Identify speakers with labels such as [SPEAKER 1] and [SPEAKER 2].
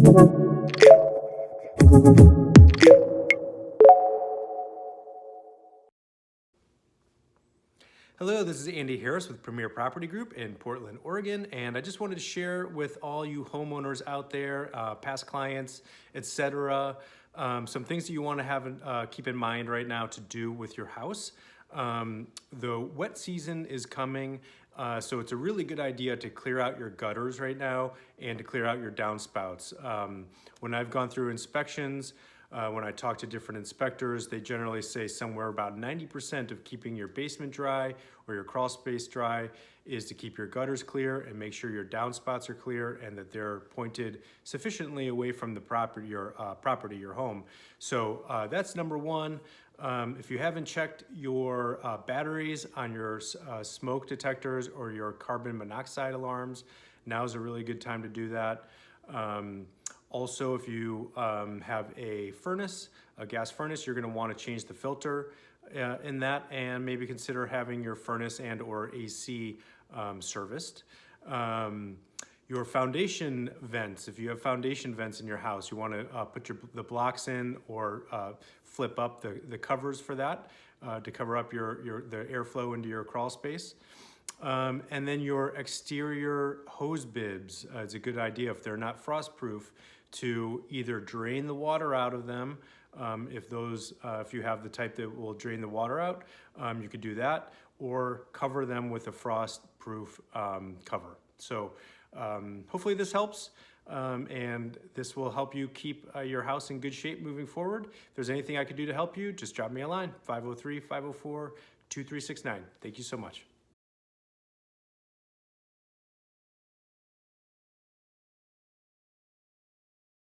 [SPEAKER 1] Hello, this is Andy Harris with Premier Property Group in Portland, Oregon, and I just wanted to share with all you homeowners out there, past clients, etc., some things that you want to have keep in mind right now to do with your house. The wet season is coming, so it's a really good idea to clear out your gutters right now and to clear out your downspouts. When I've gone through inspections, when I talk to different inspectors, they generally say somewhere about 90% of keeping your basement dry or your crawl space dry is to keep your gutters clear and make sure your downspouts are clear and that they're pointed sufficiently away from the property, your home. So that's number one. If you haven't checked your batteries on your smoke detectors or your carbon monoxide alarms, now is a really good time to do that. Also, if you have a furnace, a gas furnace, you're going to want to change the filter in that and maybe consider having your furnace and or AC serviced. Your foundation vents, if you have foundation vents in your house, you want to put the blocks in or flip up the covers for that to cover up the airflow into your crawl space. And then your exterior hose bibs, it's a good idea if they're not frost-proof to either drain the water out of them. If you have the type that will drain the water out, you could do that, or cover them with a frost-proof cover. So hopefully this helps. And this will help you keep your house in good shape moving forward. If there's anything I could do to help you, just drop me a line, 503-504-2369. Thank you so much.